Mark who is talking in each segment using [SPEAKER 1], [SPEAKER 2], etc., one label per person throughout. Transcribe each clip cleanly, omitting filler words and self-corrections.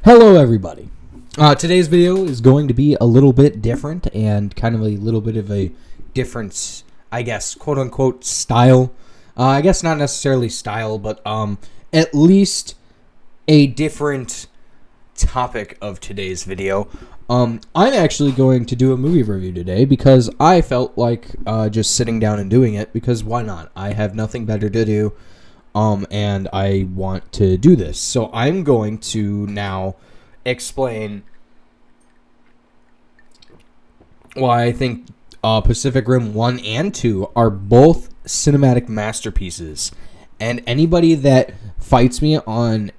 [SPEAKER 1] Hello everybody. Today's video is going to be a little bit different and kind of a little bit of a different, I guess, quote unquote style. I guess not necessarily style, but at least a different topic of today's video. I'm actually going to do a movie review today because I felt like just sitting down and doing it, because why not? I have nothing better to do. And I want to do this. So I'm going to now explain why I think Pacific Rim 1 and 2 are both cinematic masterpieces. And anybody that fights me on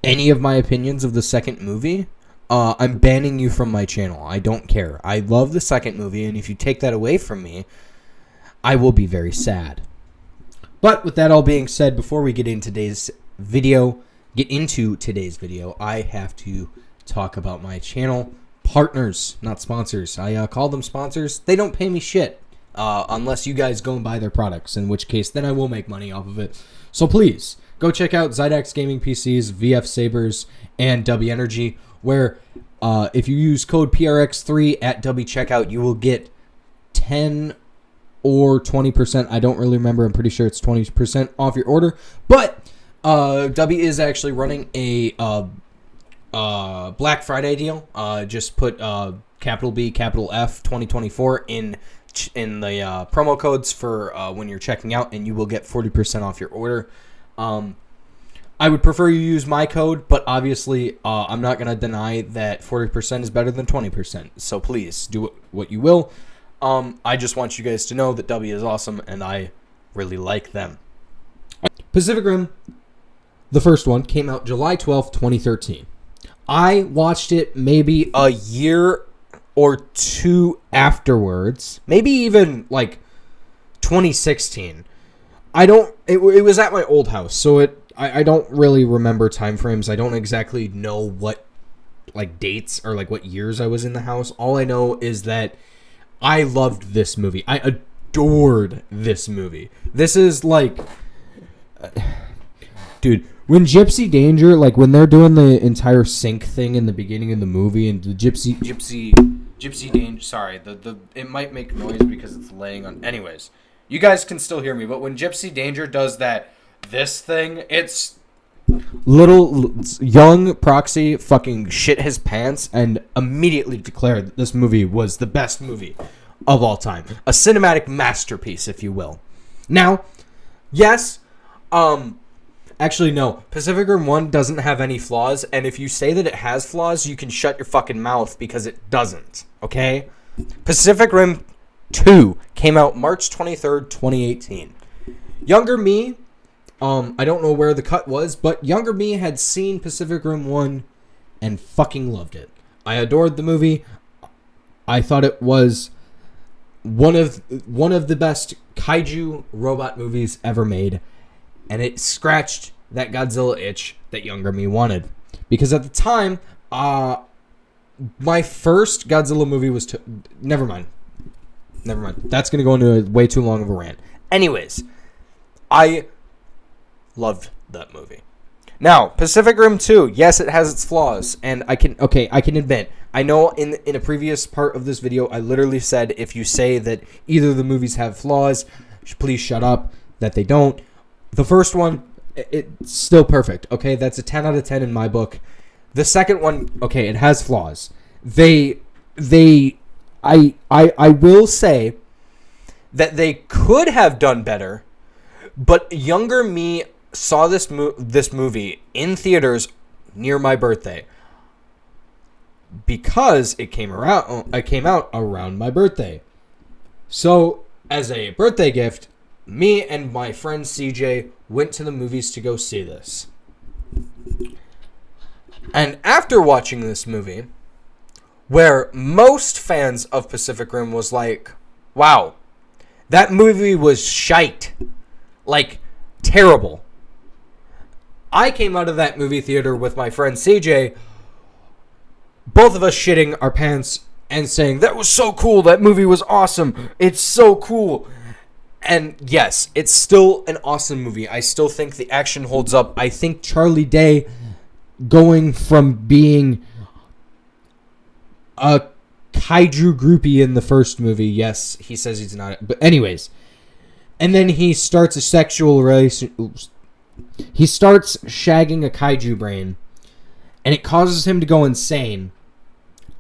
[SPEAKER 1] any of my opinions of the second movie, I'm banning you from my channel. I don't care. I love the second movie, and if you take that away from me, I will be very sad. But with that all being said, before we get into today's video, I have to talk about my channel partners, not sponsors. I call them sponsors. They don't pay me shit unless you guys go and buy their products, in which case then I will make money off of it. So please go check out Zydax Gaming PCs, VF Sabers, and W Energy, where if you use code PRX3 at W checkout, you will get 10 or 20%. I don't really remember. I'm pretty sure it's 20% off your order. But W is actually running a Black Friday deal. Just put capital B, capital F 2024 in the promo codes for when you're checking out, and you will get 40% off your order. I would prefer you use my code, but obviously I'm not going to deny that 40% is better than 20%. So please do what you will. I just want you guys to know that W is awesome, and I really like them. Pacific Rim, the first one, came out July 12th, 2013. I watched it maybe a year or two afterwards, maybe even like 2016. It was at my old house, so I don't really remember time frames. I don't exactly know what like dates or like what years I was in the house. All I know is that I loved this movie. I adored this movie. This is like, dude, when Gypsy Danger, like when they're doing the entire sync thing in the beginning of the movie, and the Gypsy Danger, sorry, it might make noise because it's laying on. Anyways, you guys can still hear me, but when Gypsy Danger does this thing, it's little young Proxy fucking shit his pants and immediately declared that this movie was the best movie of all time. A cinematic masterpiece, if you will. Now, yes, actually no, Pacific Rim 1 doesn't have any flaws, and if you say that it has flaws, you can shut your fucking mouth, because it doesn't, okay? Pacific Rim 2 came out March 23rd, 2018. Younger me, I don't know where the cut was, but younger me had seen Pacific Rim 1 and fucking loved it. I adored the movie. I thought it was one of the best kaiju robot movies ever made, and it scratched that Godzilla itch that younger me wanted. Because at the time, my first Godzilla movie was... Never mind. That's going to go into way too long of a rant. Anyways, I loved that movie. Now, Pacific Rim 2, yes, it has its flaws, and I can admit, I know in a previous part of this video, I literally said if you say that either of the movies have flaws, please shut up, that they don't. The first one, it's still perfect, okay? That's a 10 out of 10 in my book. The second one, okay, it has flaws. I will say that they could have done better, but younger me saw this movie in theaters near my birthday because it came out around my birthday. So, as a birthday gift, me and my friend CJ went to the movies to go see this. And after watching this movie, where most fans of Pacific Rim was like, wow, that movie was shite. Like, terrible. I came out of that movie theater with my friend CJ, both of us shitting our pants and saying, that was so cool, that movie was awesome, it's so cool. And yes, it's still an awesome movie. I still think the action holds up. I think Charlie Day going from being a kaiju groupie in the first movie. Yes, he says he's not. But anyways. And then he starts a sexual relation. He starts shagging a kaiju brain. And it causes him to go insane.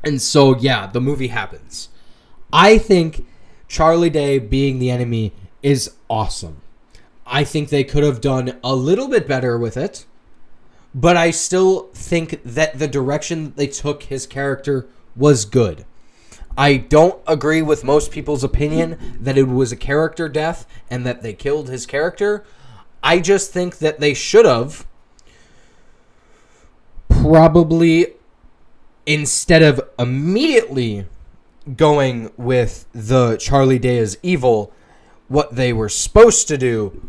[SPEAKER 1] And so, yeah, the movie happens. I think Charlie Day being the enemy is awesome. I think they could have done a little bit better with it. But I still think that the direction they took his character was good. I don't agree with most people's opinion that it was a character death and that they killed his character. I just think that they should have probably, instead of immediately going with the Charlie Day as evil, what they were supposed to do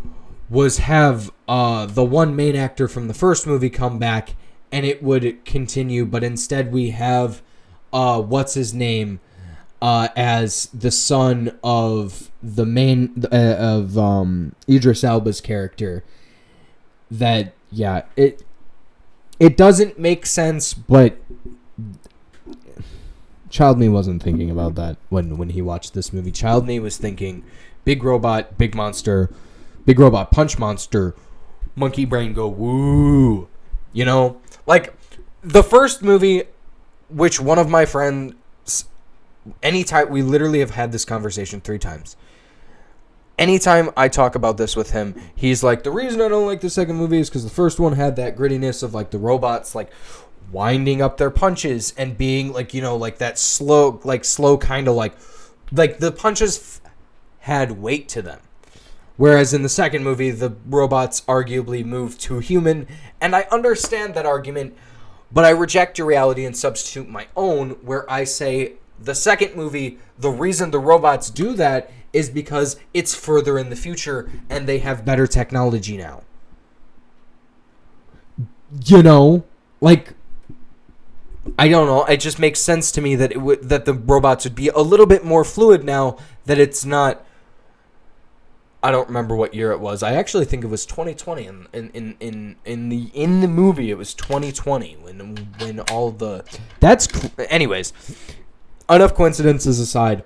[SPEAKER 1] was have the one main actor from the first movie come back and it would continue, but instead we have what's his name as the son of the main of Idris Elba's character. That, yeah, it doesn't make sense, but Child Me wasn't thinking about that when he watched this movie. Child Me was thinking big robot, big monster, big robot punch monster, monkey brain go woo. You know, like the first movie, which one of my friends, anytime, we literally have had this conversation 3 times. Anytime I talk about this with him, he's like, the reason I don't like the second movie is because the first one had that grittiness of like the robots like winding up their punches and being like, you know, like that slow kind of like the punches had weight to them. Whereas in the second movie, the robots arguably moved too human. And I understand that argument, but I reject your reality and substitute my own, where I say the second movie, the reason the robots do that is because it's further in the future and they have better technology now. You know, like, I don't know. It just makes sense to me that that the robots would be a little bit more fluid now, that it's not. I don't remember what year it was. I actually think it was 2020. In the movie, it was 2020 when all the. Anyways, enough coincidences aside.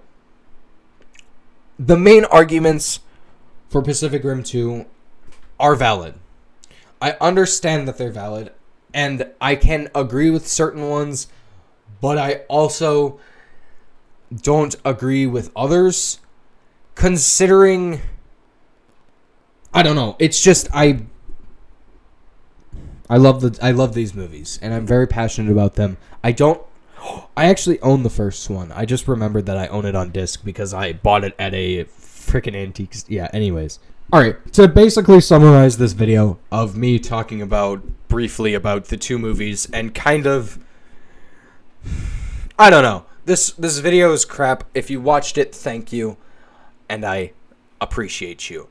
[SPEAKER 1] The main arguments for Pacific Rim 2 are valid. I understand that they're valid, and I can agree with certain ones, but I also don't agree with others, considering, I don't know, it's just I love these movies, and I'm very passionate about them. I actually own the first one. I just remembered that I own it on disc because I bought it at a freaking antique. Yeah, anyways. Alright, to basically summarize this video of me talking briefly about the 2 movies and kind of, I don't know. This video is crap. If you watched it, thank you. And I appreciate you.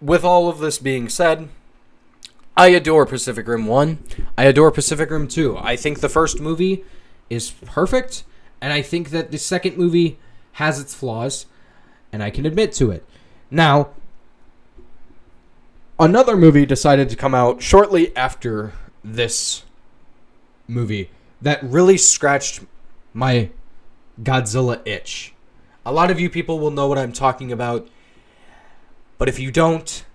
[SPEAKER 1] With all of this being said, I adore Pacific Rim 1. I adore Pacific Rim 2. I think the first movie is perfect, and I think that the second movie has its flaws, and I can admit to it. Now, another movie decided to come out shortly after this movie that really scratched my Godzilla itch. A lot of you people will know what I'm talking about, but if you don't,